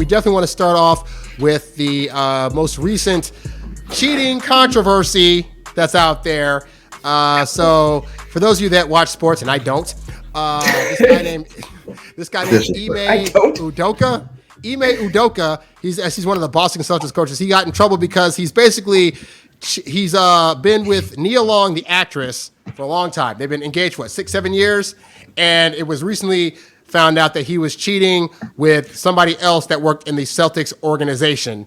definitely want to start off with the most recent cheating controversy that's out there. So for those of you that watch sports, and I don't, this guy named Ime Udoka. Ime Udoka, he's one of the Boston Celtics coaches. He got in trouble because he's been with Nia Long, the actress, for a long time. They've been engaged, 6-7 years? And it was recently found out that he was cheating with somebody else that worked in the Celtics organization.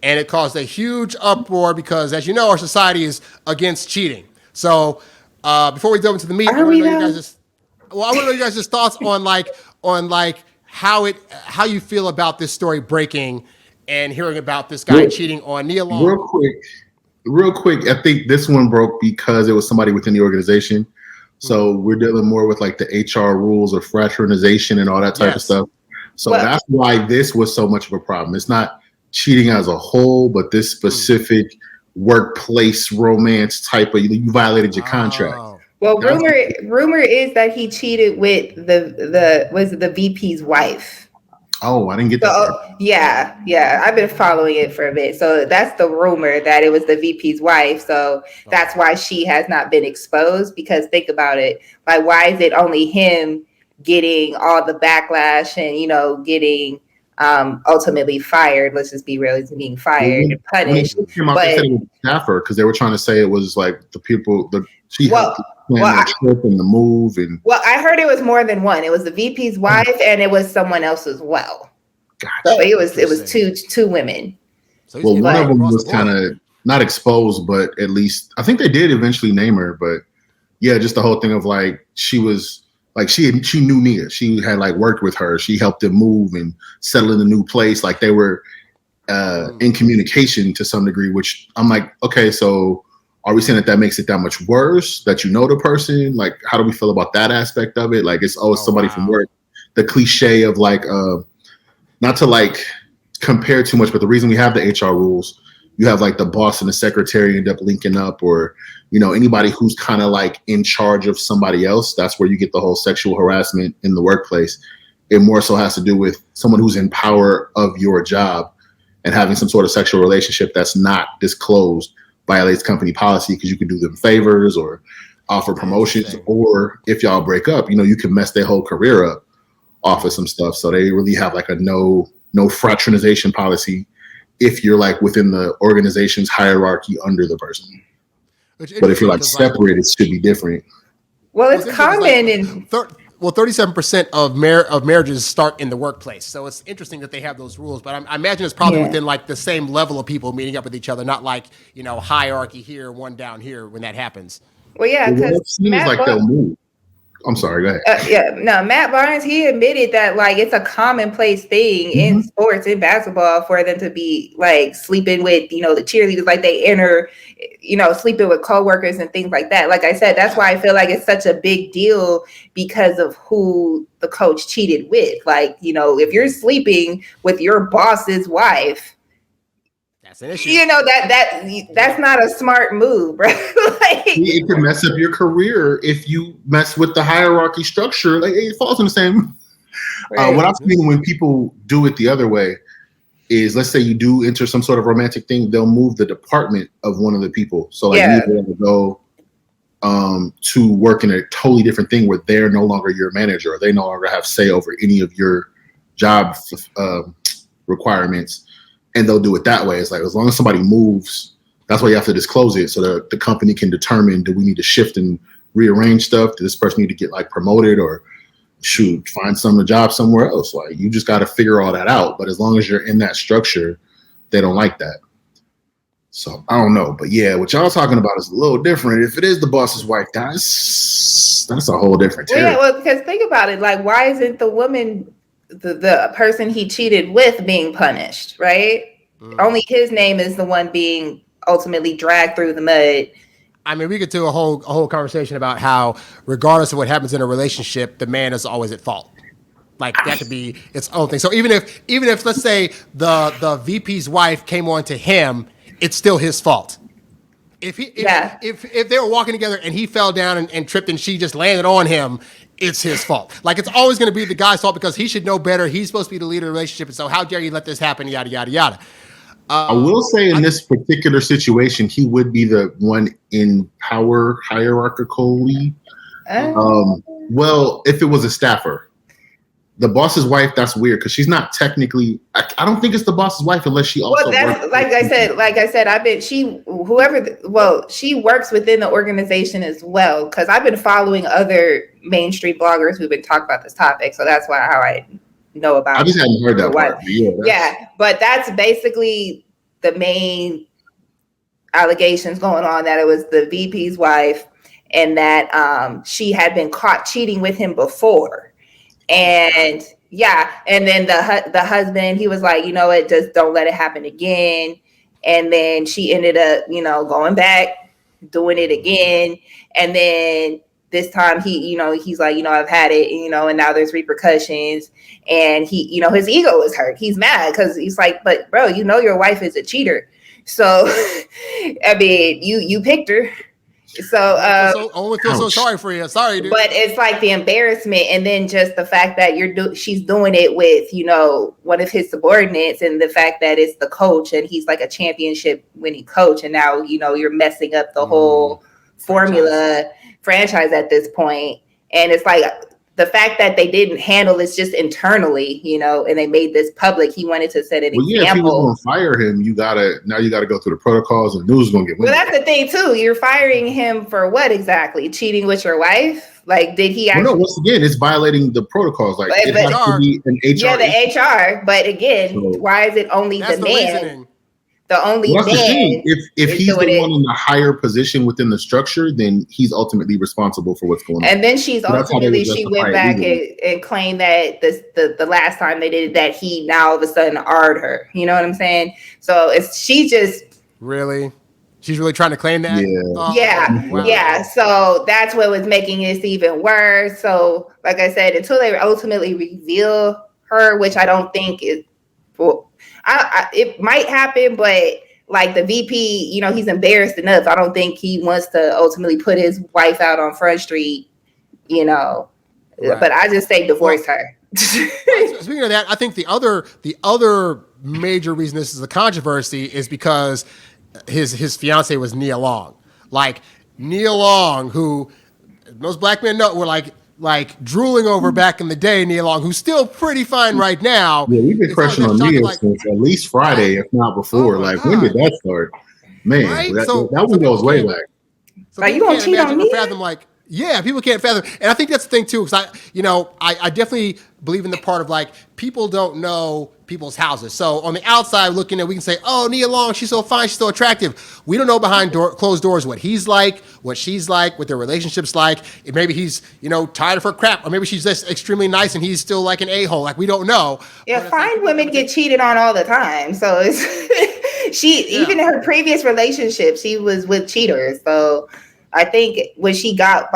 And it caused a huge uproar because, as you know, our society is against cheating. So before we delve into the meat, I want to know you guys' thoughts on how you feel about this story breaking and hearing about this guy cheating on Nia Long. Real quick, I think this one broke because it was somebody within the organization. So we're dealing more with like the HR rules of fraternization and all that type of stuff. So that's why this was so much of a problem. It's not cheating as a whole, but this specific workplace romance type of, you violated your contract. Well, rumor is that he cheated with the VP's wife. Oh, I didn't get that. Yeah. I've been following it for a bit. So that's the rumor, that it was the VP's wife. So that's why she has not been exposed, because think about it. Like, why is it only him getting all the backlash and, getting ultimately fired? Let's just be real, he's being fired and punished. They said it was staffer because they were trying to say it was like the people, she helped plan the trip and the move. Well, I heard it was more than one. It was the VP's wife and it was someone else as well. Gotcha. So it was two women. So one of them was kind of not exposed, but at least I think they did eventually name her. But yeah, just the whole thing of like she was like she knew Nia. She had like worked with her. She helped them move and settle in a new place. Like they were in communication to some degree. Which I'm like, okay, so are we saying that makes it that much worse that you know the person? Like, how do we feel about that aspect of it? Like, it's somebody from work. The cliche of like, not to like compare too much, but the reason we have the HR rules, you have like the boss and the secretary end up linking up, or anybody who's kind of like in charge of somebody else. That's where you get the whole sexual harassment in the workplace. It more so has to do with someone who's in power of your job and having some sort of sexual relationship that's not disclosed. Violates company policy because you can do them favors or offer promotions, or if y'all break up, you can mess their whole career up off of some stuff. So they really have like a no fraternization policy if you're like within the organization's hierarchy under the person. But if you're like separate, it should be different. Well, it's common in 37% of marriages start in the workplace. So it's interesting that they have those rules, but I imagine it's probably within like the same level of people meeting up with each other, not like, hierarchy here, one down here when that happens. Well, yeah, because it seems like they'll move. I'm sorry, go ahead. Matt Barnes, he admitted that like it's a commonplace thing in sports, in basketball, for them to be like sleeping with, the cheerleaders, like they enter, sleeping with coworkers and things like that. Like I said, that's why I feel like it's such a big deal, because of who the coach cheated with. Like, if you're sleeping with your boss's wife, that's an issue. That's not a smart move, right? It can mess up your career if you mess with the hierarchy structure. Like, it falls in the same. Right. What I've seen when people do it the other way is, let's say you do enter some sort of romantic thing, they'll move the department of one of the people. So like you will go to work in a totally different thing where they're no longer your manager, or they no longer have say over any of your job requirements. And they'll do it that way. It's like, as long as somebody moves, that's why you have to disclose it, so that the company can determine, do we need to shift and rearrange stuff? Does this person need to get like promoted, or find some job somewhere else? Like, you just got to figure all that out. But as long as you're in that structure, they don't like that. So I don't know. But yeah, what y'all talking about is a little different. If it is the boss's wife, that's a whole different territory. Yeah, well, because think about it. Like, why isn't the woman, the person he cheated with, being punished, right? Only his name is the one being ultimately dragged through the mud. I mean, we could do a whole conversation about how, regardless of what happens in a relationship, the man is always at fault. Like, that could be its own thing. So even if let's say the VP's wife came on to him, it's still his fault. If they were walking together and he fell down and tripped and she just landed on him, it's his fault. Like, it's always going to be the guy's fault because he should know better. He's supposed to be the leader of the relationship. And so how dare you let this happen? Yada, yada, yada. I will say in this particular situation, he would be the one in power hierarchically. Well, if it was a staffer. The boss's wife, that's weird because she's not technically. I don't think it's the boss's wife unless she also. Well, that's like I said. She works within the organization as well because I've been following other mainstream bloggers who've been talking about this topic, so that's how I know about. I just hadn't heard that part. But that's basically the main allegations going on, that it was the VP's wife and that she had been caught cheating with him before. And and then the husband, he was like, you know what, just don't let it happen again. And then she ended up, going back, doing it again. And then this time he's like, I've had it, and now there's repercussions. And he, his ego is hurt. He's mad because he's like, but bro, your wife is a cheater. So, I mean, you picked her. So I only feel so sorry for you. Sorry, dude. But it's like the embarrassment, and then just the fact that she's doing it with one of his subordinates, and the fact that it's the coach, and he's like a championship winning coach, and now you're messing up the whole formula franchise at this point. And it's like the fact that they didn't handle this just internally, and they made this public. He wanted to set an example. If he was going to fire him, you gotta go through the protocols, and news is going to get. Well, that's the thing too. You're firing him for what exactly? Cheating with your wife? Like, did he actually? Well, no. Once again, it's violating the protocols. Like, it has to be an HR. Yeah, the HR. But again, why is it only the man? Reasoning. The only man. If he's the one in the higher position within the structure, then he's ultimately responsible for what's going on. And then she went back and claimed that the last time they did it, that he now all of a sudden R'd her. You know what I'm saying? So she's really trying to claim that. Yeah. So that's what was making this even worse. So like I said, until they ultimately reveal her, which I don't think is. Well, it might happen, but like the VP, he's embarrassed enough. I don't think he wants to ultimately put his wife out on Front Street, Right. But I just say divorce her. Speaking of that, I think the other major reason this is a controversy is because his fiance was Nia Long. Like Nia Long, who most black men know were like drooling over back in the day, Nia Long, who's still pretty fine right now. Yeah, we've been crushing on Nia since at least Friday, if not before. When did that start? Man, right? that one goes way back. So you gonna cheat on me? People can't fathom. And I think that's the thing too, because I definitely believe in the part of like people don't know people's houses. So on the outside looking at, we can say, oh, Nia Long, she's so fine, she's so attractive. We don't know behind closed doors what he's like, what she's like, what their relationship's like. Maybe he's, tired of her crap, or maybe she's just extremely nice and he's still like an a-hole. Like, we don't know. Yeah, fine women get cheated on all the time. So it's even in her previous relationship, she was with cheaters. So I think by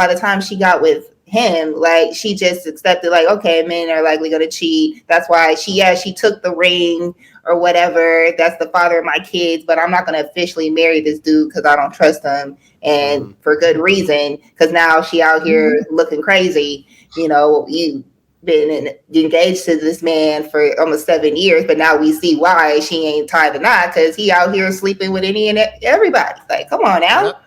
the time she got with him, like she just accepted, like, okay, men are likely going to cheat. That's why she took the ring or whatever. That's the father of my kids, but I'm not going to officially marry this dude because I don't trust him, and for good reason. Because now she out here looking crazy. You've been engaged to this man for almost 7 years, but now we see why she ain't tied the knot, because he out here sleeping with any and everybody. Like, come on now. Yep.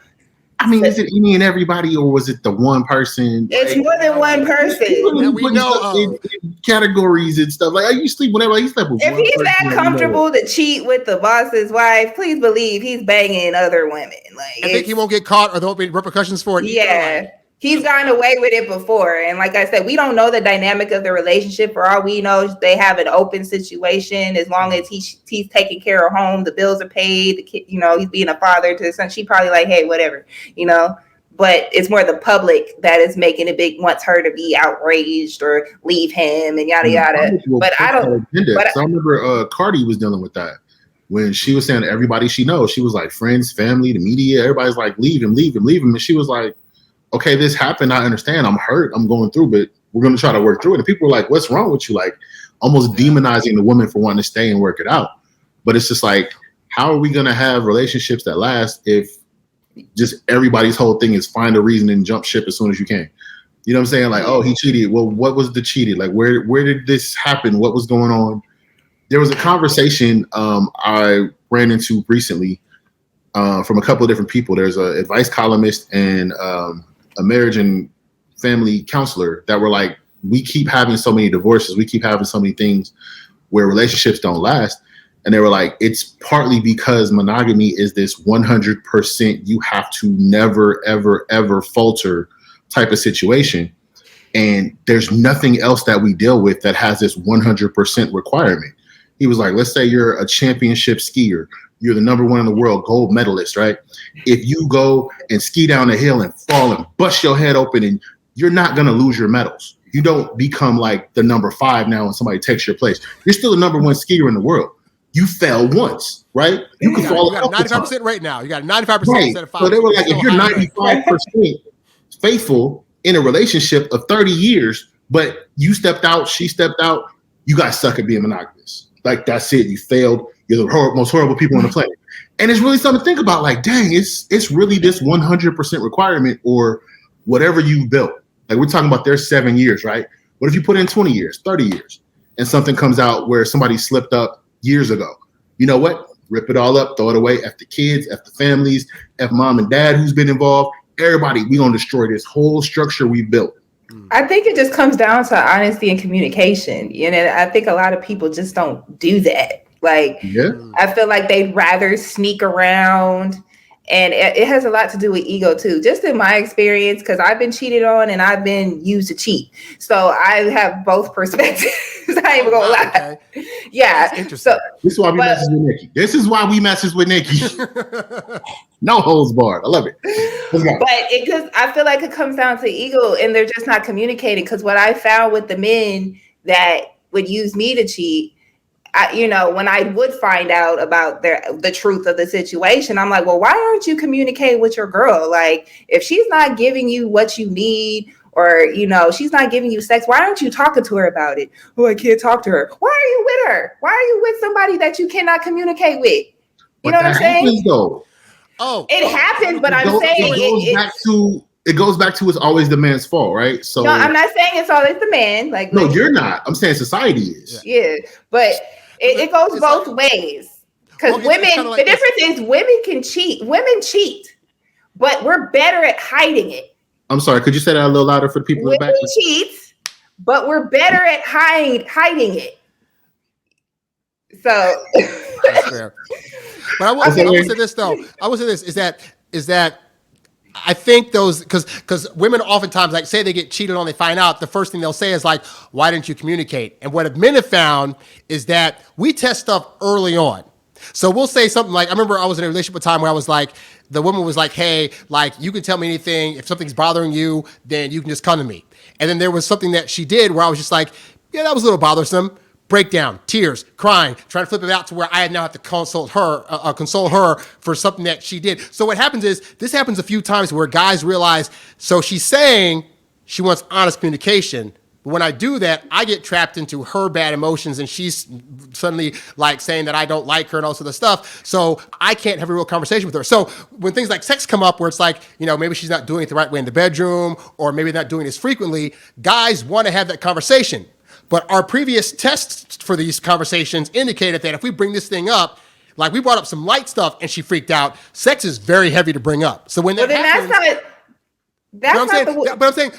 I mean, is it any and everybody, or was it the one person? It's more than one person. We know in categories and stuff. Like, are you sleep whenever he slept with? If he's that comfortable to cheat with the boss's wife, please believe he's banging other women. Like, I think he won't get caught, or there won't be repercussions for it. Yeah. He's gotten away with it before. And like I said, we don't know the dynamic of the relationship. For all we know, they have an open situation. As long as he's taking care of home, the bills are paid, the kid, he's being a father to his son. She probably like, hey, whatever, but it's more the public that is making it big, wants her to be outraged or leave him and yada, yada. But I don't. But I remember Cardi was dealing with that. When she was saying to everybody she knows, she was like, friends, family, the media, everybody's like, leave him. And she was like, okay, this happened. I understand. I'm hurt. I'm going through, but we're going to try to work through it. And people were like, what's wrong with you? Like, almost demonizing the woman for wanting to stay and work it out. But it's just like, how are we going to have relationships that last if just everybody's whole thing is find a reason and jump ship as soon as you can? You know what I'm saying? Like, oh, he cheated. Well, what was the cheated? Like, where did this happen? What was going on? There was a conversation I ran into recently from a couple of different people. There's an advice columnist and a marriage and family counselor that were like, we keep having so many divorces. We keep having so many things where relationships don't last. And they were like, it's partly because monogamy is this 100% you have to never, ever, ever falter type of situation. And there's nothing else that we deal with that has this 100% requirement. He was like, let's say you're a championship skier. You're the number one in the world, gold medalist, right? If you go and ski down a hill and fall and bust your head open, and you're not going to lose your medals. You don't become like the number 5 now when somebody takes your place. You're still the number 1 skier in the world. You fell once, right? You can fall. You got 95% right now. You got 95% right. instead of 5. So they were like, if you're 95% faithful in a relationship of 30 years, but you stepped out, she stepped out, you guys suck at being monogamous. Like, that's it. You failed. You're the most horrible people on the planet. And it's really something to think about. Like, dang, it's really this 100% requirement or whatever you built. Like, we're talking about their 7 years, right? What if you put in 20 years, 30 years, and something comes out where somebody slipped up years ago? You know what? Rip it all up, throw it away. F the kids, F the families, F mom and dad who's been involved. Everybody, we're going to destroy this whole structure we built. I think it just comes down to honesty and communication. You know, I think a lot of people just don't do that. Like, I feel like they'd rather sneak around. And it has a lot to do with ego too. Just in my experience, because I've been cheated on and I've been used to cheat. So I have both perspectives. I ain't even gonna lie. Okay. Yeah. So this is why we message with Nikki. This is why we message with Nikki. No holds barred. I love it. But I feel like it comes down to ego and they're just not communicating. Because what I found with the men that would use me to cheat, when I would find out about the truth of the situation, I'm like, well, why aren't you communicating with your girl? Like, if she's not giving you what you need, or, she's not giving you sex, why aren't you talking to her about it? Oh, I can't talk to her. Why are you with her? Why are you with somebody that you cannot communicate with? You know what I'm saying? Though. It happens, but I'm saying it goes back to it's always the man's fault, right? So no, I'm not saying it's always the man. Like, no, you're not. I'm saying society is. Yeah, but it goes both ways. Because women, the difference is women can cheat. Women cheat, but we're better at hiding it. I'm sorry, could you say that a little louder for the people in the back? Women cheat, but we're better at hiding it. So that's fair. But I will say this though. I will say this is that I think those because women oftentimes, like, say they get cheated on, they find out, the first thing they'll say is like, why didn't you communicate? And what men have found is that we test stuff early on. So we'll say something like, I remember I was in a relationship at a time where I was like, the woman was like, hey, like, you can tell me anything. If something's bothering you, then you can just come to me. And then there was something that she did where I was just like, yeah, that was a little bothersome. Breakdown, tears, crying, trying to flip it out to where I now have to console her for something that she did. So what happens is, this happens a few times where guys realize, so she's saying she wants honest communication, but when I do that, I get trapped into her bad emotions and she's suddenly like saying that I don't like her and all this other stuff. So I can't have a real conversation with her. So when things like sex come up where it's like, maybe she's not doing it the right way in the bedroom, or maybe not doing this frequently, guys want to have that conversation. But our previous tests for these conversations indicated that if we bring this thing up, like we brought up some light stuff and she freaked out, sex is very heavy to bring up. So when that happens, but I'm saying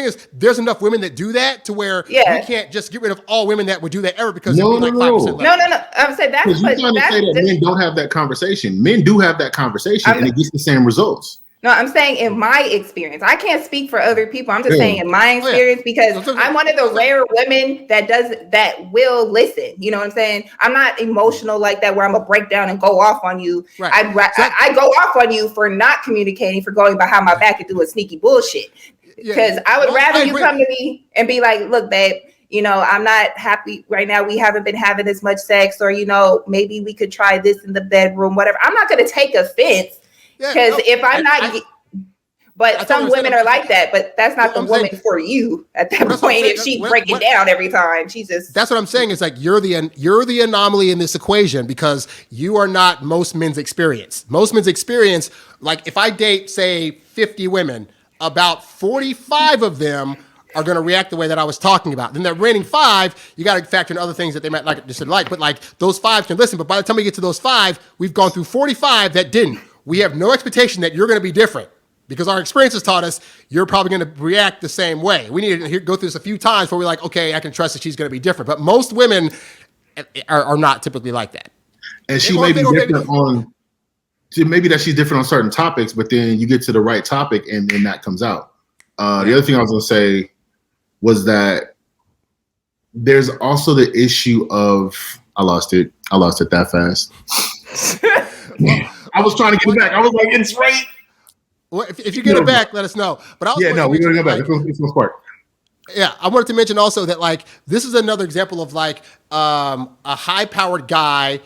is there's enough women that do that to where we can't just get rid of all women that would do that ever because no. I'm saying that's what you're trying to say that men don't have that conversation. Men do have that conversation and it gets the same results. No, I'm saying in my experience. I can't speak for other people. I'm just saying in my experience because I'm one of the rare women that will listen. You know what I'm saying? I'm not emotional like that where I'm gonna break down and go off on you. Right. I go off on you for not communicating, for going behind my back and doing sneaky bullshit. Because I would rather you come to me and be like, look, babe, I'm not happy right now. We haven't been having as much sex, or, maybe we could try this in the bedroom, whatever. I'm not going to take offense. Because if I'm not, but some women are like that, but that's not the woman for you at that point. If she's breaking down every time, she's just. That's what I'm saying. Is like you're the anomaly in this equation because you are not most men's experience. Most men's experience, like if I date, say, 50 women, about 45 of them are going to react the way that I was talking about. Then that remaining 5, you got to factor in other things that they might like, dislike. But like those 5 can listen. But by the time we get to those 5, we've gone through 45 that didn't. We have no expectation that you're going to be different because our experience has taught us you're probably going to react the same way. We need to go through this a few times where we're like, okay, I can trust that she's going to be different. But most women are not typically like that. And she may be different on, maybe that she's different on certain topics, but then you get to the right topic and then that comes out. The other thing I was going to say was that there's also the issue of, I lost it that fast. I was trying to get it back. I was like, it's right. Well, if you get it back, let us know. But I was we're going to go back. It's one part. Yeah, I wanted to mention also that like this is another example of like a high-powered guy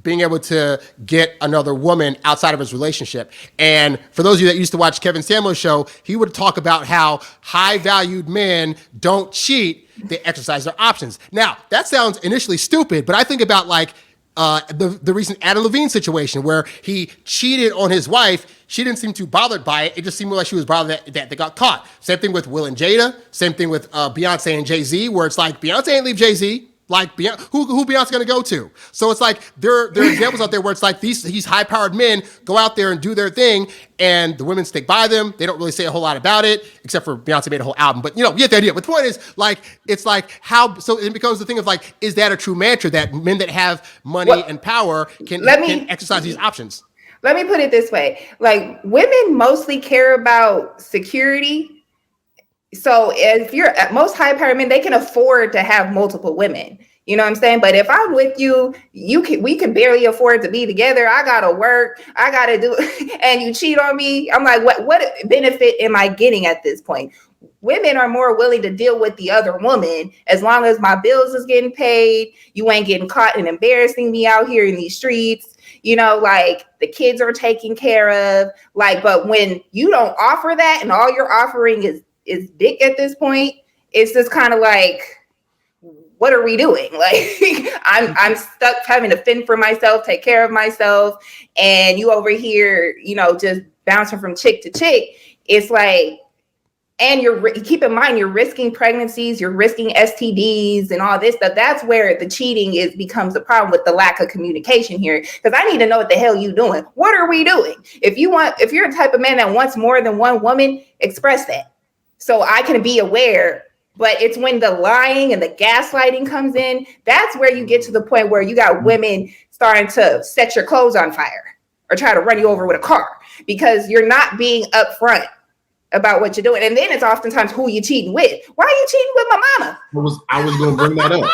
being able to get another woman outside of his relationship. And for those of you that used to watch Kevin Samuel's show, he would talk about how high-valued men don't cheat, they exercise their options. Now, that sounds initially stupid, but I think about like the recent Adam Levine situation where he cheated on his wife. She didn't seem too bothered by it. It just seemed like she was bothered that they got caught. Same thing with Will and Jada. Same thing with Beyonce and Jay-Z, where it's like Beyonce ain't leave Jay-Z. Like who Beyonce gonna go to? So it's like there are examples out there where it's like these high-powered men go out there and do their thing, and the women stick by them. They don't really say a whole lot about it, except for Beyonce made a whole album. But you get the idea. But the point is, like, it's like how so it becomes the thing of like, is that a true mantra that men that have money and power can exercise these options? Let me put it this way: like women mostly care about security. So if you're at most high-powered men, they can afford to have multiple women. You know what I'm saying? But if I'm with you, we can barely afford to be together. I gotta work. I gotta do, and you cheat on me. I'm like, what benefit am I getting at this point? Women are more willing to deal with the other woman as long as my bills is getting paid. You ain't getting caught and embarrassing me out here in these streets. Like the kids are taken care of. Like, but when you don't offer that and all you're offering is dick at this point, it's just kind of like, what are we doing? Like, I'm stuck having to fend for myself, take care of myself, and you over here, just bouncing from chick to chick. It's like, and keep in mind, you're risking pregnancies, you're risking STDs and all this stuff. That's where the cheating becomes a problem with the lack of communication here. Because I need to know what the hell you doing. What are we doing? If you're the type of man that wants more than one woman, express that so I can be aware. But it's when the lying and the gaslighting comes in, that's where you get to the point where you got women starting to set your clothes on fire or try to run you over with a car because you're not being upfront about what you're doing. And then it's oftentimes who you cheating with. Why are you cheating with my mama? I was going to bring that up.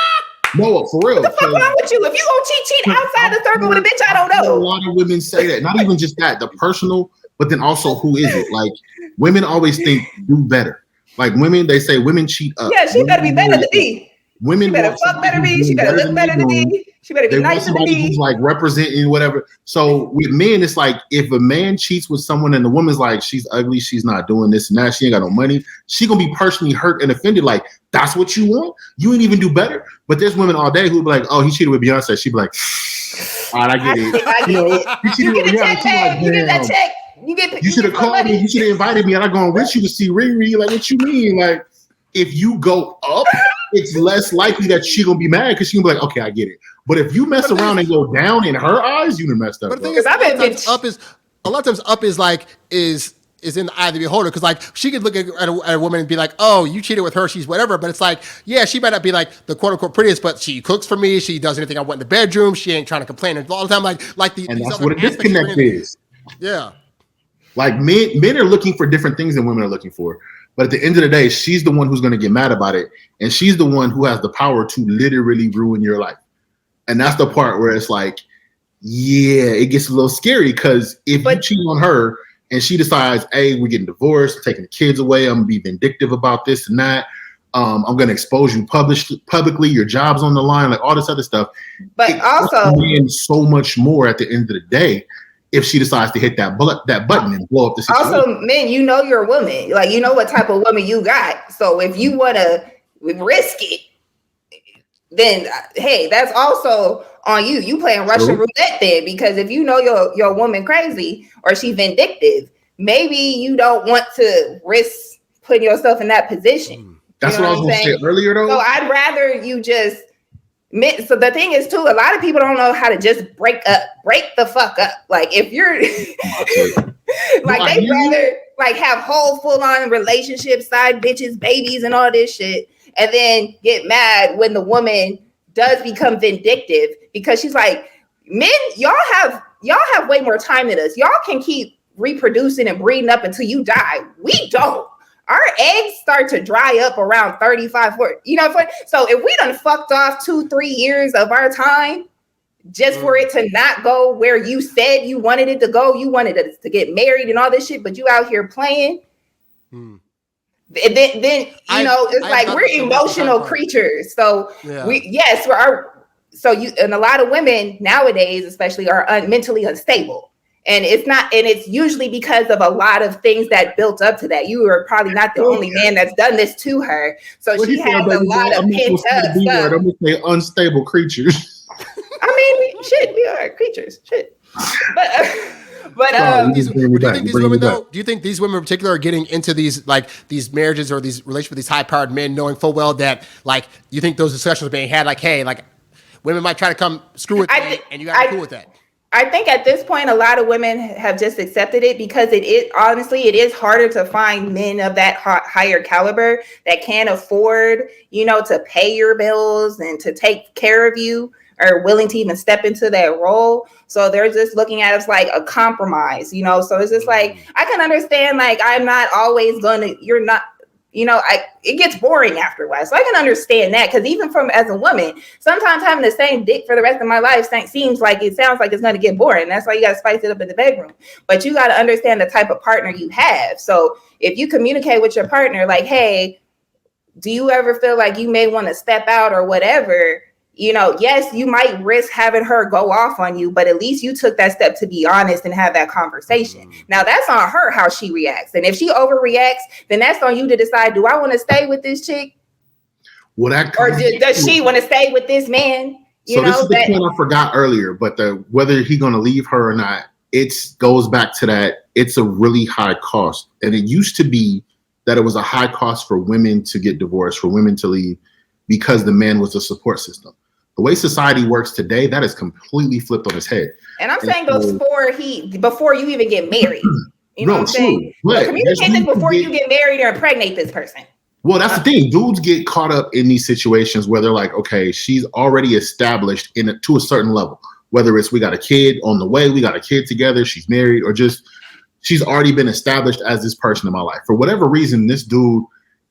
No, for real. What the fuck wrong with you? If you gonna cheat outside the circle with a bitch, I don't know. A lot of women say that. Not even just that, the personal, but then also who is it? Like women always think do better. Like women, they say women cheat up. Yeah, she better be better than me. Women she better fuck better than me. She better look better than me. She better be nicer than me. Who's like representing whatever. So with men, it's like if a man cheats with someone and the woman's like, she's ugly, she's not doing this and that, she ain't got no money, she gonna be personally hurt and offended. Like, that's what you want? You ain't even do better. But there's women all day who be like, oh, he cheated with Beyonce. She'd be like, all right, I get it. You get a check, babe. You get that check. You should have called me. You should have invited me. And I'm going with you to see Riri. Like, what you mean? Like, if you go up, it's less likely that she gonna be mad because she gonna be like, okay, I get it. But if you mess around and go down in her eyes, you done messed up. But the thing is, a lot of times up is in the eye of the beholder, because like she could look at a woman and be like, oh, you cheated with her, she's whatever. But it's like, yeah, she might not be like the quote unquote prettiest, but she cooks for me. She does anything I want in the bedroom. She ain't trying to complain all the time. And that's what a disconnect is. Yeah. Like men are looking for different things than women are looking for. But at the end of the day, she's the one who's going to get mad about it. And she's the one who has the power to literally ruin your life. And that's the part where it's like, yeah, it gets a little scary because if you cheat on her and she decides, hey, we're getting divorced, taking the kids away, I'm going to be vindictive about this and that. I'm going to expose you publicly, your job's on the line, like all this other stuff. But also, so much more at the end of the day. If she decides to hit that button and blow up the situation. Also, men, you know you're a woman. Like, you know what type of woman you got. So if you want to risk it, then, hey, that's also on you. You playing Russian roulette then. Because if you know your woman crazy or she vindictive, maybe you don't want to risk putting yourself in that position. That's what I was going to say earlier, though. So I'd rather you just. So the thing is, too, a lot of people don't know how to just break the fuck up. Like, if you're like, they'd rather like have whole full-on relationships, side bitches, babies, and all this shit, and then get mad when the woman does become vindictive because she's like, men, y'all have way more time than us. Y'all can keep reproducing and breeding up until you die. We don't. Our eggs start to dry up around 35, 40. You know, so if we done fucked off 2-3 years of our time just for it to not go where you said you wanted it to go, you wanted us to get married and all this shit, but you out here playing. Then it's like we're emotional creatures. So and a lot of women nowadays, especially, are mentally unstable. And it's usually because of a lot of things that built up to that. You are probably not the only man that's done this to her. So she has a lot of pent up stuff. I'm going to say unstable creatures. I mean, we are creatures. Shit. Do you think these women in particular are getting into these marriages or these relationships with these high-powered men, knowing full well that, like, you think those discussions are being had, like, hey, like, women might try to come screw with me, and you got to be cool with that? I think at this point, a lot of women have just accepted it because it is harder to find men of that higher caliber that can afford, to pay your bills and to take care of you, or willing to even step into that role. So they're just looking at us like a compromise, so it's just like, I can understand, like, I'm not always you're not, it gets boring after a while. So I can understand that, because even as a woman, sometimes having the same dick for the rest of my life sounds like it's going to get boring. That's why you got to spice it up in the bedroom. But you got to understand the type of partner you have. So if you communicate with your partner, like, hey, do you ever feel like you may want to step out or whatever? Yes, you might risk having her go off on you, but at least you took that step to be honest and have that conversation. Now that's on her, how she reacts. And if she overreacts, then that's on you to decide, do I want to stay with this chick? Or does she want to stay with this man? This is the point I forgot earlier, but whether he's going to leave her or not, it goes back to that. It's a really high cost. And it used to be that it was a high cost for women to get divorced, for women to leave, because the man was a support system. The way society works today, that is completely flipped on its head. And I'm saying before you even get married. You know what I'm saying? Communicate this before you get married or impregnate this person. Well, that's the thing. Dudes get caught up in these situations where they're like, okay, she's already established to a certain level. Whether it's we got a kid on the way, we got a kid together, she's married, or just she's already been established as this person in my life. For whatever reason, this dude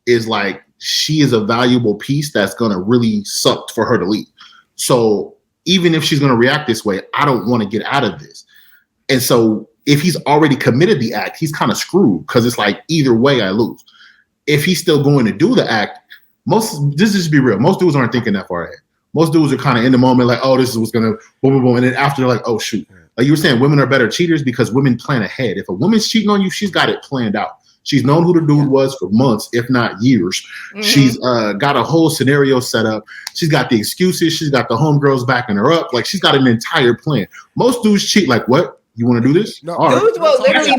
is like, she is a valuable piece that's going to really suck for her to leave. So even if she's going to react this way, I don't want to get out of this. And so if he's already committed the act, he's kind of screwed, because it's like, either way I lose. If he's still going to do the act, just be real, most dudes aren't thinking that far ahead. Most dudes are kind of in the moment like, oh, this is what's going to boom, boom, boom. And then after, they're like, oh, shoot. Like you were saying, women are better cheaters because women plan ahead. If a woman's cheating on you, she's got it planned out. She's known who the dude was for months, if not years. Mm-hmm. She's got a whole scenario set up. She's got the excuses. She's got the homegirls backing her up. Like, she's got an entire plan. Most dudes cheat like, what? You want to do this? No. Dudes will literally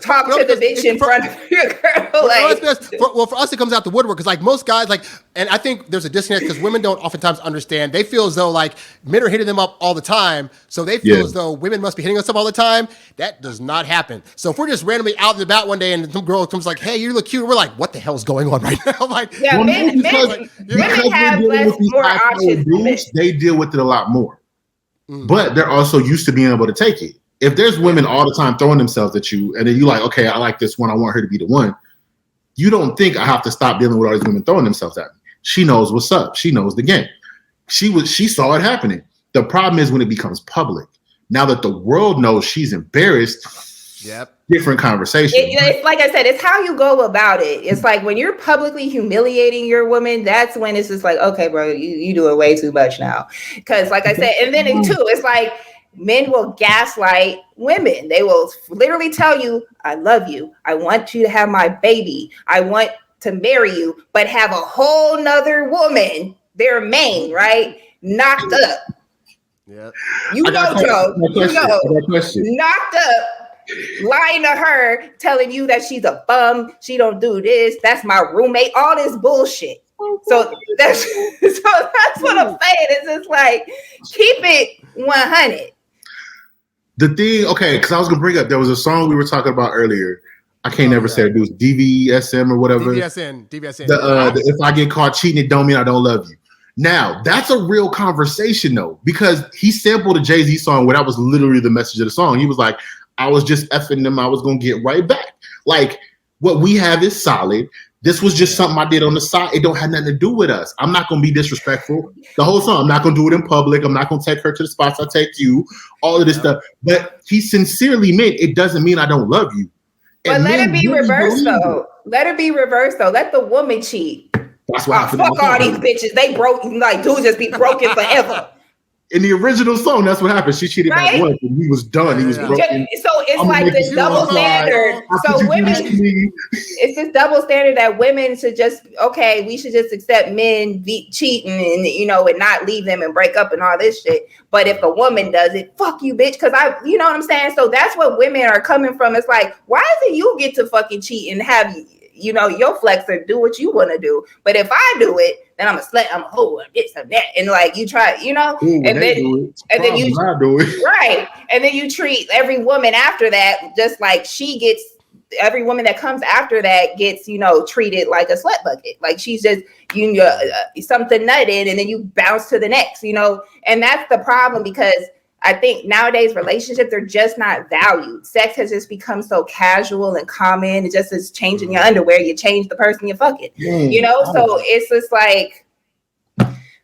talk to the bitch in front of your girl. For us, it comes out the woodwork. Because, like, most guys, like, and I think there's a disconnect because women don't oftentimes understand. They feel as though, like, men are hitting them up all the time. So they feel as though women must be hitting us up all the time. That does not happen. So if we're just randomly out and about one day and some girl comes like, hey, you look cute, we're like, what the hell's going on right now? Like, women have more options. They deal with it a lot more. But they're also used to being able to take it. If there's women all the time throwing themselves at you, and then you like, okay, I like this one, I want her to be the one, you don't think I have to stop dealing with all these women throwing themselves at me. She knows what's up. She knows the game. She saw it happening. The problem is when it becomes public. Now that the world knows she's embarrassed, different conversation. It's like I said, it's how you go about it. It's like when you're publicly humiliating your woman, that's when it's just like, okay, bro, you doing way too much now. Because like I said, and then too, it's like, men will gaslight women. They will literally tell you, I love you. I want you to have my baby. I want to marry you, but have a whole nother woman, their main, right? Knocked up. Yeah. You know, Joe. You know, knocked up. lying to her, telling you that she's a bum, she don't do this, that's my roommate, all this bullshit. So that's what I'm saying. It's just like keep it 100. The thing, okay, because I was gonna bring up there was a song we were talking about earlier. I can't never say it. It was DVSM or whatever. DVSN. The if I get caught cheating, it don't mean I don't love you. Now, that's a real conversation, though, because he sampled a Jay-Z song where that was literally the message of the song. He was like, I was just effing them. I was going to get right back. Like, what we have is solid. This was just something I did on the side. It don't have nothing to do with us. I'm not going to be disrespectful. The whole song, I'm not going to do it in public. I'm not going to take her to the spots I take you, all of this stuff. But he sincerely meant it doesn't mean I don't love you. But let it be reversed, though. Let it be reversed, though. Let the woman cheat. That's why fuck all these bitches. They broke, like, dudes just be broken forever. In the original song, that's what happened. She cheated back once and he was done. He was broken. So it's like this double standard. So women, it's this double standard that women should just, okay, we should just accept men be cheating and, you know, and not leave them and break up and all this shit. But if a woman does it, fuck you, bitch. Cause you know what I'm saying? So that's what women are coming from. It's like, why doesn't you get to fucking cheat and have, you know, your flexor do what you want to do? But if I do it, then I'm a slut, I'm a hoe, I'm this, I'm that. And like you try, you know, and then you do it. Right. And then you treat every woman after that just like every woman that comes after that gets, you know, treated like a slut bucket. Like she's just, you know, something nutted and then you bounce to the next, you know. And that's the problem, because I think nowadays relationships, they're just not valued. Sex has just become so casual and common. It just is changing your underwear. You change the person you fucking, you know? So it's just like,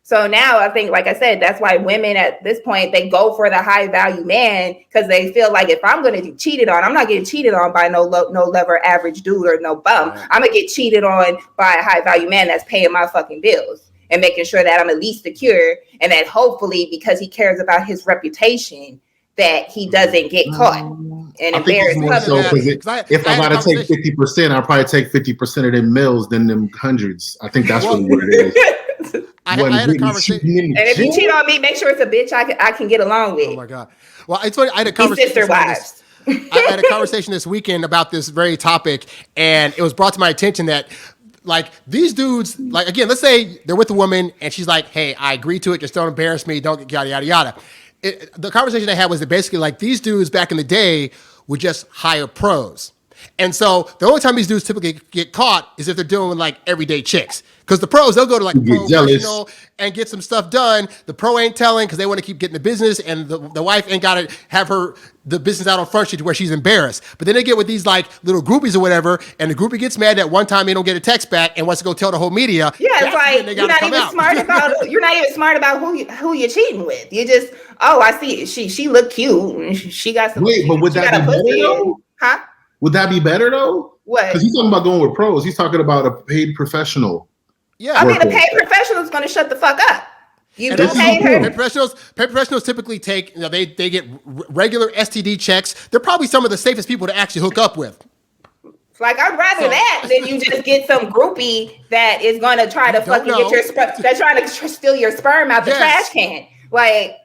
so now I think, like I said, that's why women at this point, they go for the high value man, because they feel like if I'm going to get cheated on, I'm not getting cheated on by no lover average dude or no bum. I'm going to get cheated on by a high value man that's paying my fucking bills and making sure that I'm at least secure, and that hopefully, because he cares about his reputation, that he doesn't get caught and embarrassed. If I gotta take 50%, I'll probably take 50% of them mills than them hundreds. I think that's really what it is. I had a conversation, and if you cheat on me, make sure it's a bitch I can get along with. Oh my god! Well, it's funny. I had a conversation. Sister wives. I had a conversation this weekend about this very topic, and it was brought to my attention that, like, these dudes, like, again, let's say they're with a woman and she's like, hey, I agree to it. Just don't embarrass me. Don't get yada, yada, yada. The conversation I had was that basically, like, these dudes back in the day would just hire pros. And so the only time these dudes typically get caught is if they're dealing with, like, everyday chicks. Because the pros, they'll go to, like, professional and get some stuff done. The pro ain't telling because they want to keep getting the business, and the wife ain't got to have the business out on Front Street to where she's embarrassed. But then they get with these, like, little groupies or whatever, and the groupie gets mad that one time they don't get a text back and wants to go tell the whole media. Yeah, it's like you're not even smart about who you're cheating with. You just, oh, I see she look cute. She got some. Wait, but would that be better though? Huh? Would that be better though? What? Because he's talking about going with pros. He's talking about a paid professional. Yeah, I mean, a paid professional is going to shut the fuck up. You don't pay her. Paid professionals typically take, you know, they get regular STD checks. They're probably some of the safest people to actually hook up with. Like, I'd rather that than you just get some groupie that is going to try to fucking get your they're trying to steal your sperm out the trash can. Like,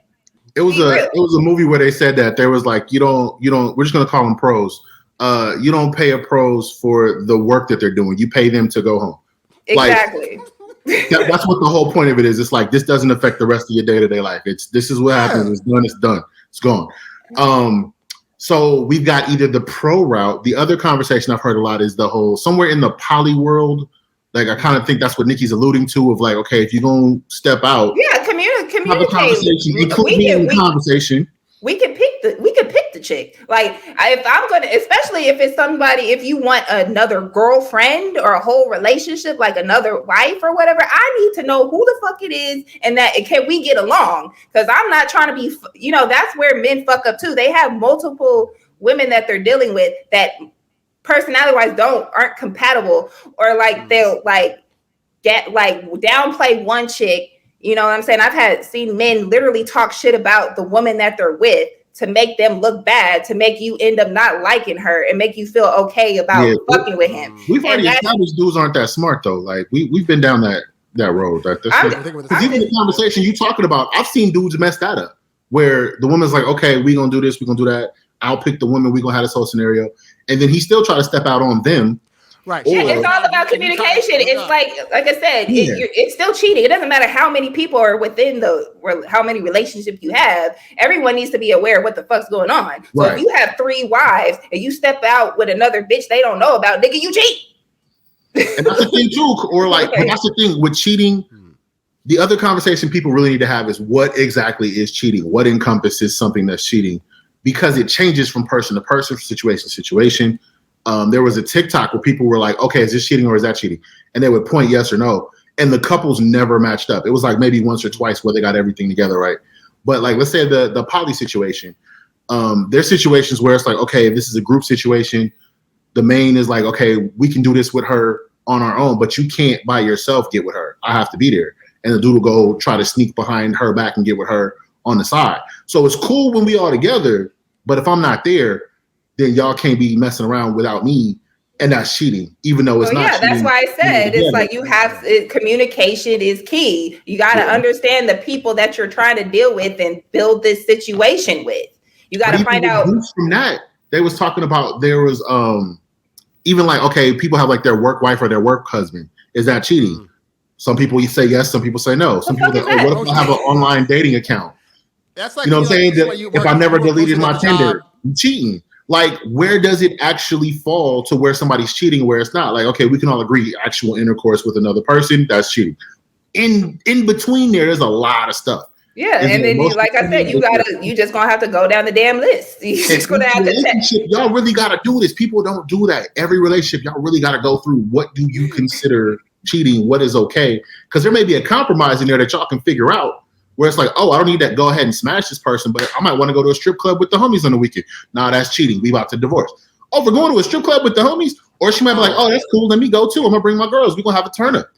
it was a movie where they said that there was like, you don't we're just going to call them pros. You don't pay a pros for the work that they're doing. You pay them to go home. Exactly. Like, that's what the whole point of it is. It's like, this doesn't affect the rest of your day-to-day life. This is what happens. It's done. It's done. It's gone. So we've got either the pro route. The other conversation I've heard a lot is the whole somewhere in the poly world. Like, I kind of think that's what Nikki's alluding to, of like, okay, if you're going to step out, communicate. Have a conversation. Include me in the conversation. We could pick the chick. Like, if I'm gonna, especially if it's somebody, if you want another girlfriend or a whole relationship, like another wife or whatever, I need to know who the fuck it is and that can we get along? Because I'm not trying to be, you know, that's where men fuck up too. They have multiple women that they're dealing with that personality wise aren't compatible, or like they'll like get like downplay one chick. You know what I'm saying? I've seen men literally talk shit about the woman that they're with to make them look bad, to make you end up not liking her and make you feel okay about fucking with him. We've already established dudes aren't that smart though. Like we've been down that road. Because even the conversation you talking about, I've seen dudes mess that up. where the woman's like, okay, we're going to do this, we're going to do that. I'll pick the woman, we're going to have this whole scenario. And then he still try to step out on them. Right. Yeah, it's all about communication. It's like I said, it's still cheating. It doesn't matter how many people are within how many relationships you have. Everyone needs to be aware of what the fuck's going on. So if you have 3 wives and you step out with another bitch they don't know about, nigga, you cheat. And that's the thing too. Or like, that's the thing with cheating. The other conversation people really need to have is what exactly is cheating? What encompasses something that's cheating? Because it changes from person to person, situation to situation. There was a TikTok where people were like, okay, is this cheating or is that cheating? And they would point yes or no. And the couples never matched up. It was like maybe once or twice where they got everything together right. But like, let's say the poly situation, there's situations where it's like, okay, this is a group situation. The main is like, okay, we can do this with her on our own, but you can't by yourself get with her. I have to be there. And the dude will go try to sneak behind her back and get with her on the side. So it's cool when we all together, but if I'm not there, then y'all can't be messing around without me, and that's cheating, even though it's not cheating. That's why I said it's like communication is key. You got to understand the people that you're trying to deal with and build this situation with. You got to find out. From that, they was talking about there was even like, okay, people have like their work wife or their work husband. Is that cheating? Some people say yes, some people say no. Some people say, what if I have an online dating account? That's like, you know what I'm saying? If I never deleted my Tinder, I'm cheating. Like, where does it actually fall to where somebody's cheating, where it's not? Like, okay, we can all agree actual intercourse with another person, that's cheating. In between there's a lot of stuff. Yeah, and then like I said, you just gonna have to go down the damn list. You just gonna have to y'all really gotta do this. People don't do that. Every relationship, y'all really gotta go through what do you consider cheating, what is okay? Because there may be a compromise in there that y'all can figure out where it's like, oh, I don't need that. Go ahead and smash this person, but I might want to go to a strip club with the homies on the weekend. Nah, that's cheating. We about to divorce. Oh, we're going to a strip club with the homies? Or she might be like, oh, that's cool. Let me go too. I'm going to bring my girls. We're going to have a turn up.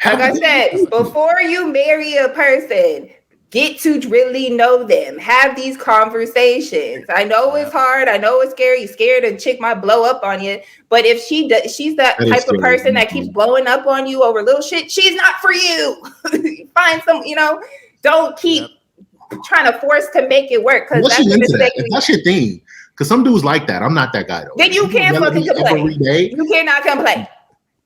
Like I said, before you marry a person, get to really know them. Have these conversations. I know it's hard. I know it's scary. You're scared a chick might blow up on you. But if she's that type of person that keeps blowing up on you over little shit, she's not for you. Find some, don't keep trying to force to make it work. Because that's your thing. Because some dudes like that. I'm not that guy though. Then you can't fucking complain. You cannot complain.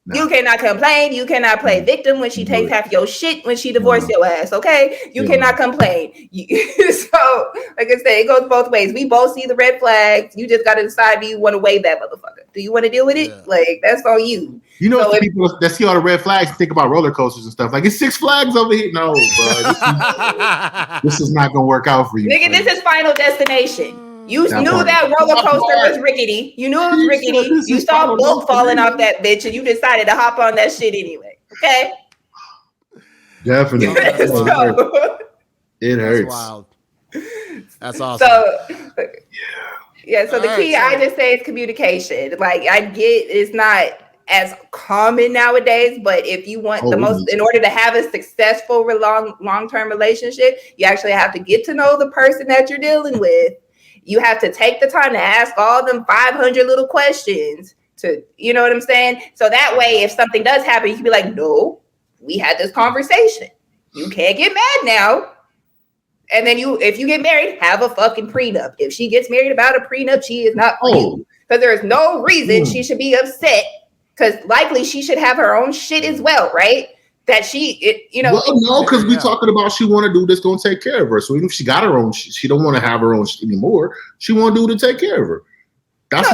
No. You cannot complain. You cannot play victim when she takes half your shit when she divorced your ass. Okay, you cannot complain. So, like I said, it goes both ways. We both see the red flags. You just got to decide: do you want to wave that motherfucker? Do you want to deal with it? Like that's on you. You know, so people that see all the red flags think about roller coasters and stuff. Like it's Six Flags over here. No, bro, this is not gonna work out for you. Nigga, this is Final Destination. You knew that roller coaster was rickety. You knew it was rickety. You saw both falling off that bitch, and you decided to hop on that shit anyway. Okay. Definitely. It hurts. That's wild. That's awesome. So, yeah. So the key, I just say, is communication. Like I get, it's not as common nowadays, but if you want in order to have a successful long-term relationship, you actually have to get to know the person that you're dealing with. You have to take the time to ask all them 500 little questions to, you know what I'm saying? So that way, if something does happen, you can be like, no, we had this conversation. You can't get mad now. And then if you get married, have a fucking prenup. If she gets married about a prenup, she is not for you. Because there is no reason she should be upset. Because likely she should have her own shit as well, right? That Well, no, because we're talking about she want to do this, gonna take care of her. So even if she got her own, she don't want to have her own anymore. She want to do to take care of her. That's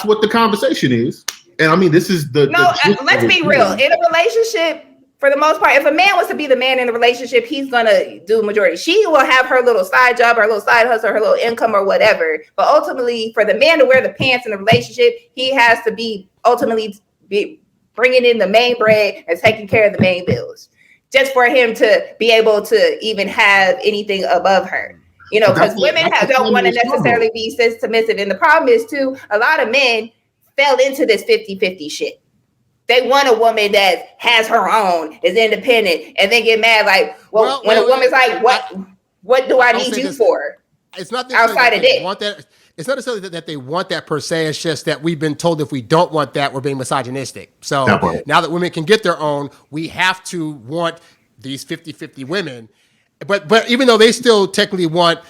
what the conversation is. And I mean, this is let's be real. In a relationship, for the most part, if a man wants to be the man in the relationship, he's gonna do majority. She will have her little side job, her little side hustle, her little income or whatever. But ultimately, for the man to wear the pants in the relationship, he has to be bringing in the main bread and taking care of the main bills, just for him to be able to even have anything above her. Because women don't want to necessarily be submissive. And the problem is, too, a lot of men fell into this 50-50 shit. They want a woman that has her own, is independent, and then get mad like, when a woman's like, what do I need you for? It's not outside of it. It's not necessarily that they want that per se. It's just that we've been told if we don't want that, we're being misogynistic. So now that women can get their own, we have to want these 50-50 women. but even though they still technically want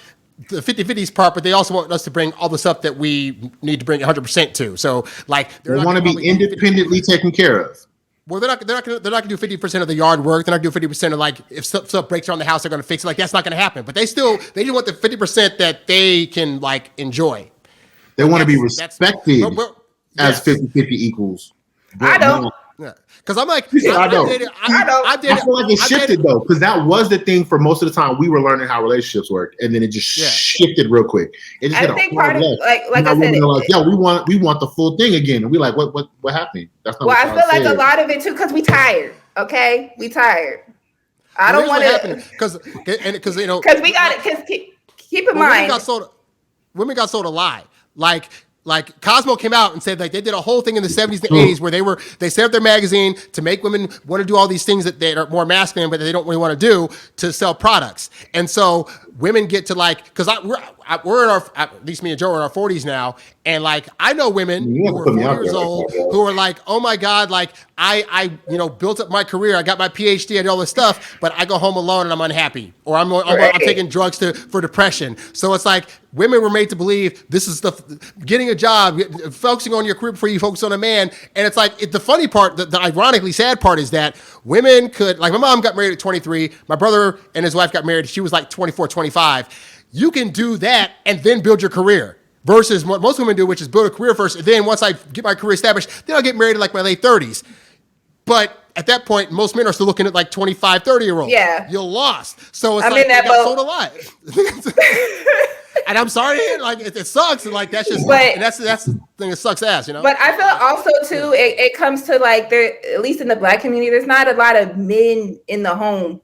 the 50-50s part, but they also want us to bring all the stuff that we need to bring 100% to. So like they want to be independently taken care of. Well, they're not gonna do 50% of the yard work. They're not gonna do 50% of like if stuff breaks around the house, they're gonna fix it. Like that's not gonna happen. But they just want the 50% that they can like enjoy. They want to be respected as 50-50 equals. I don't. Yeah, because I'm like, I don't. I feel like it shifted though, because that was the thing for most of the time. We were learning how relationships work, and then it just shifted real quick. It just I think part of like I said, like, yeah, we want the full thing again, and we like, what happened? That's not. Well, I feel like a lot of it too, because we tired. Okay, we tired. I don't want to because you know because we got it. Because keep in mind, women got sold a lie. Like Cosmo came out and said like they did a whole thing in the 70s and 80s where they set up their magazine to make women want to do all these things that they are more masculine but they don't really want to do to sell products. And so women get to like, because we're in our, at least me and Joe are in our 40s now, and like I know women who are 40 years old who are like, oh my God, like I built up my career, I got my PhD, I did all this stuff, but I go home alone and I'm unhappy, or I'm taking drugs for depression. So it's like women were made to believe this is getting a job, focusing on your career before you focus on a man. And it's like the funny part, the ironically sad part is that women could, like my mom got married at 23, my brother and his wife got married, she was like 24, 25. You can do that and then build your career versus what most women do, which is build a career first. And then once I get my career established, then I'll get married in like my late 30s. But at that point, most men are still looking at like 25, 30-year-olds. Yeah. You're lost. So it's I'm like in that they got boat. sold a lot. And I'm sorry, like it sucks. And like that's just, but, and that's the thing that sucks ass, you know. But I feel also too, it comes to like there, at least in the Black community, there's not a lot of men in the home.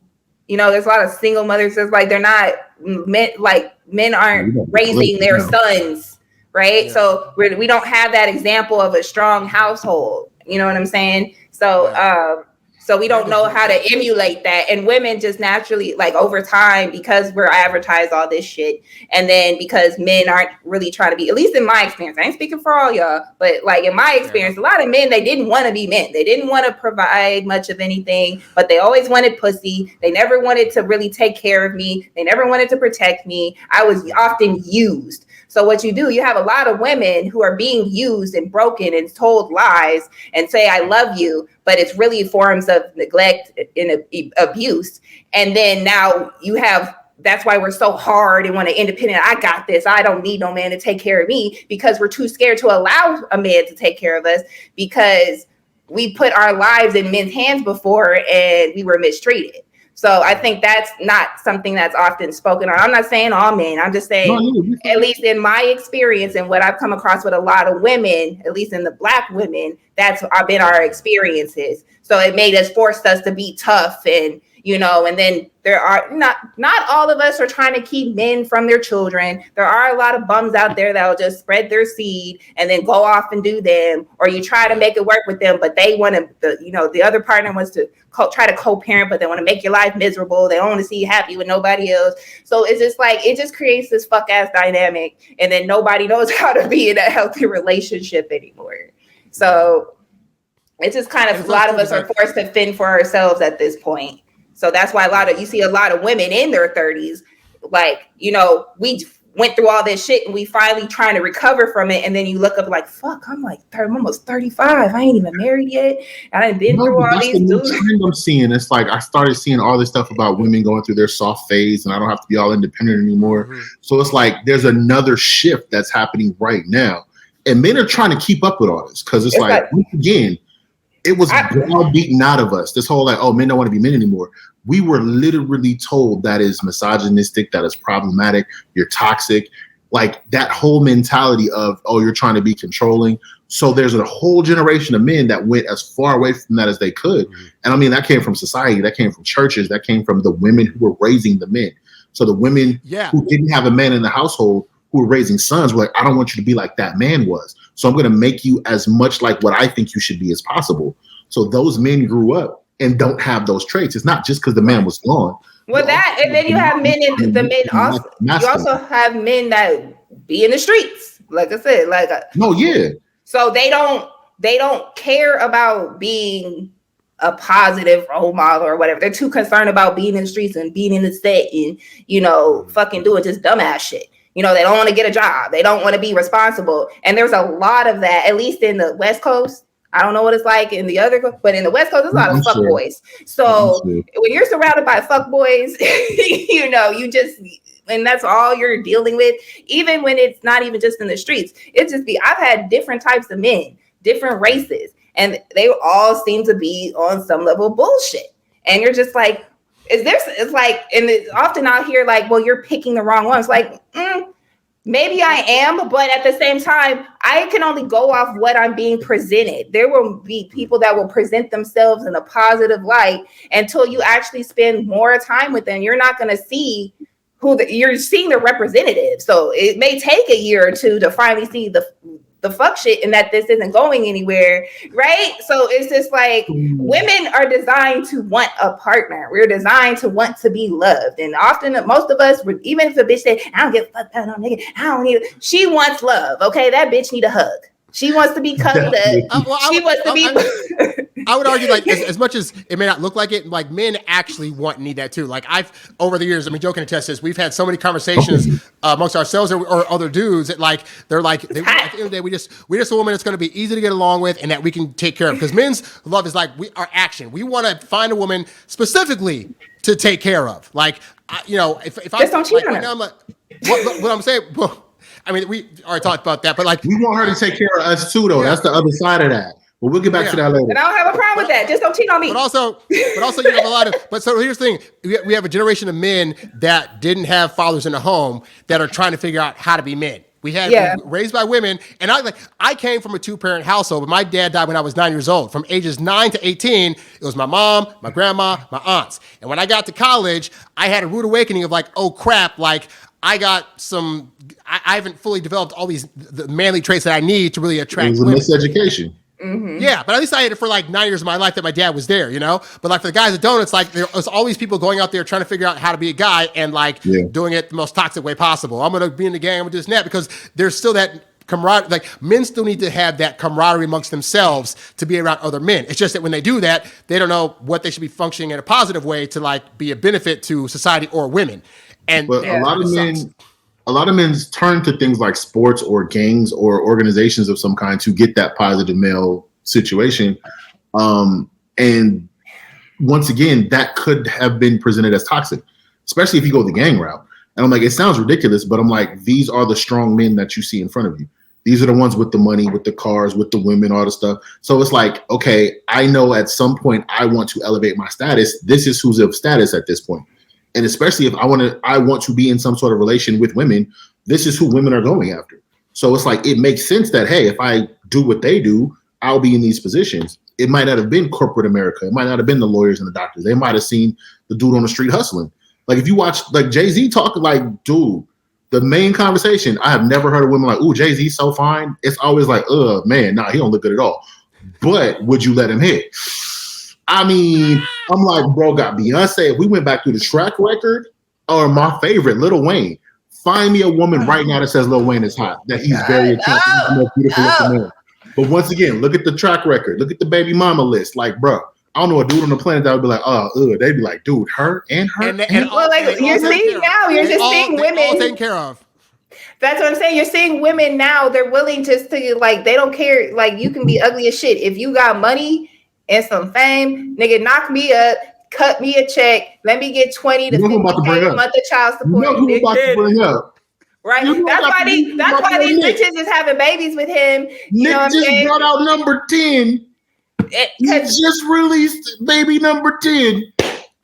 You know, there's a lot of single mothers. There's like they're not men. Like men aren't raising their sons, right? Yeah. So we don't have that example of a strong household. You know what I'm saying? So. Yeah. So we don't know how to emulate that. And women just naturally, like over time, because we're advertised all this shit. And then because men aren't really trying to be, at least in my experience, I ain't speaking for all y'all, but like in my experience, a lot of men, they didn't want to be men. They didn't want to provide much of anything, but they always wanted pussy. They never wanted to really take care of me. They never wanted to protect me. I was often used. So what you do, you have a lot of women who are being used and broken and told lies and say, I love you, but it's really forms of neglect and abuse. And then now you have, that's why we're so hard and want to independent. I got this. I don't need no man to take care of me, because we're too scared to allow a man to take care of us because we put our lives in men's hands before and we were mistreated. So I think that's not something that's often spoken on. I'm not saying all men. I'm just saying, at least in my experience and what I've come across with a lot of women, at least in the Black women, that's been our experiences. So it forced us to be tough, and and then there are not all of us are trying to keep men from their children. There are a lot of bums out there that will just spread their seed and then go off and do them, or you try to make it work with them, but they want to, the other partner wants to try to co-parent, but they want to make your life miserable. They don't want to see you happy with nobody else. So it's just like, it just creates this fuck ass dynamic, and then nobody knows how to be in a healthy relationship anymore. So it's just kind of, a lot of us are forced to fend for ourselves at this point. So that's why you see a lot of women in their 30s, like, we went through all this shit and we finally trying to recover from it. And then you look up like, fuck, I'm like, I'm almost 35. I ain't even married yet. I done been through all these dudes. I'm seeing, it's like, I started seeing all this stuff about women going through their soft phase and I don't have to be all independent anymore. Mm-hmm. So it's like, there's another shift that's happening right now. And men are trying to keep up with all this. Cause it's like, again, it was all beaten out of us. This whole like, oh, men don't want to be men anymore. We were literally told that is misogynistic, that is problematic, you're toxic. Like that whole mentality of, oh, you're trying to be controlling. So there's a whole generation of men that went as far away from that as they could. Mm-hmm. And I mean, that came from society, that came from churches, that came from the women who were raising the men. So the women who didn't have a man in the household who were raising sons were like, I don't want you to be like that man was. So I'm going to make you as much like what I think you should be as possible. So those men grew up and don't have those traits. It's not just because the man was gone. Well, and then you have men in the men also. You also have men that be in the streets, like I said, So they don't care about being a positive role model or whatever. They're too concerned about being in the streets and being in the set and, fucking doing just dumbass shit. They don't want to get a job. They don't want to be responsible. And there's a lot of that, at least in the West Coast. I don't know what it's like in the other, but in the West Coast, there's a lot of fuck boys. So when you're surrounded by fuck boys, you just, and that's all you're dealing with. Even when it's not even just in the streets, I've had different types of men, different races, and they all seem to be on some level of bullshit. And you're just like, it's like, and often I'll hear like, well, you're picking the wrong ones. Like, maybe I am, but at the same time, I can only go off what I'm being presented. There will be people that will present themselves in a positive light until you actually spend more time with them. You're not going to see you're seeing the representative. So it may take a year or two to finally see the fuck shit and that this isn't going anywhere, right? So it's just like women are designed to want a partner. We're designed to want to be loved. And often, most of us, even if a bitch says, I don't give a fuck about no nigga, I don't need it. She wants love, okay? That bitch need a hug. She wants to be cuddled up. I would argue, like, as much as it may not look like it, like, men actually need that too. Like, over the years, joking attest this, we've had so many conversations amongst ourselves or other dudes that, like, they're like, at the end of the day, we just a woman that's going to be easy to get along with and that we can take care of. Because men's love is like our action. We want to find a woman specifically to take care of. Like, if just don't cheat on her. Now I'm like, what I'm saying, well, we already talked about that, but like we want her to take care of us too, though. Yeah. That's the other side of that. But we'll get back to that later. And I don't have a problem with that. Just don't cheat on me. But also, you have a lot of. But so here's the thing: we have a generation of men that didn't have fathers in the home that are trying to figure out how to be men. We were raised by women, and I came from a 2-parent household, but my dad died when I was 9 years old. From ages 9 to 18, it was my mom, my grandma, my aunts. And when I got to college, I had a rude awakening of like, oh crap, like. I haven't fully developed all the manly traits that I need to really attract women. It was a miseducation. Mm-hmm. Yeah, but at least I had it for like 9 years of my life that my dad was there, But like for the guys that don't, it's like there's all these people going out there trying to figure out how to be a guy and doing it the most toxic way possible. I'm going to be in the gang, I'm going to do this and that, because there's still that camaraderie. Like men still need to have that camaraderie amongst themselves to be around other men. It's just that when they do that, they don't know what they should be functioning in a positive way to like be a benefit to society or women. But a lot of men turn to things like sports or gangs or organizations of some kind to get that positive male situation. And once again, that could have been presented as toxic, especially if you go the gang route. And I'm like, it sounds ridiculous, but I'm like, these are the strong men that you see in front of you. These are the ones with the money, with the cars, with the women, all the stuff. So it's like, okay, I know at some point I want to elevate my status. This is who's of status at this point. And especially if I want to be in some sort of relation with women, this is who women are going after. So it's like, it makes sense that, hey, if I do what they do, I'll be in these positions. It might not have been corporate America. It might not have been the lawyers and the doctors. They might have seen the dude on the street hustling. Like if you watch like Jay-Z talk, like, dude, the main conversation, I have never heard of women like, ooh, Jay-Z's so fine. It's always like, man, nah, he don't look good at all. But would you let him hit? I'm like, bro, got Beyonce. If we went back through the track record, or my favorite, Lil Wayne, find me a woman right now that says Lil Wayne is hot, that he's very attractive, he's the most beautiful looking man. But once again, look at the track record, look at the baby mama list. Like, bro, I don't know a dude on the planet that would be like, they'd be like, dude, her and her. And well, like you're seeing now, you're just seeing women all taken care of. That's what I'm saying. You're seeing women now, they're willing just to, like, they don't care. Like, you can be ugly as shit. If you got money and some fame, nigga, knock me up, cut me a check, let me get 20 to 50K a month of child support. You know who about to bring up. Right? That's why these bitches is having babies with him. You know what I'm saying? Brought out number 10. He just released baby number 10.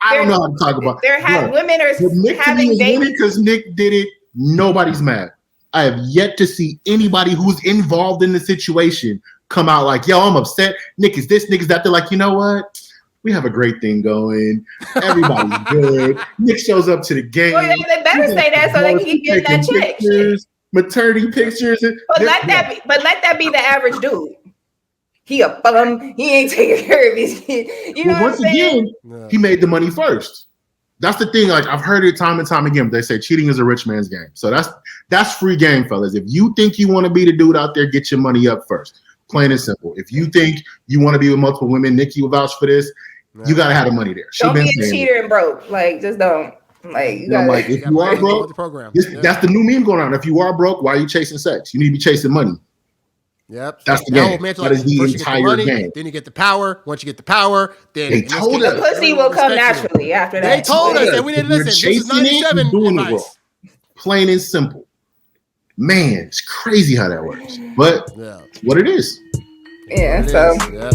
I don't know how to talk about it. Women are having babies. Because Nick did it, nobody's mad. I have yet to see anybody who's involved in the situation come out like, yo, I'm upset. Nick is this, Nick is that. They're like, you know what? We have a great thing going. Everybody's good. Nick shows up to the game. Well, they better say that so they can keep getting that check. Pictures, maternity pictures. But let that be the average dude. He a bum. He ain't taking care of his kid. You know what I'm saying? He made the money first. That's the thing. Like, I've heard it time and time again. But they say cheating is a rich man's game. So that's free game, fellas. If you think you want to be the dude out there, get your money up first. Plain and simple. If you think you want to be with multiple women, Nikki will vouch for this. You gotta have the money there. Don't be a cheater and broke. Like, just don't. Like, I'm like, if you are broke, that's the new meme going on. If you are broke, why are you chasing sex? You need to be chasing money. Yep. That's the game. That is the entire game. Then you get the power. Once you get the power, then they told us the pussy will come naturally after that. They told us that we didn't listen. This is 97 advice. Plain and simple. Man, it's crazy how that works. But what it is. Yeah.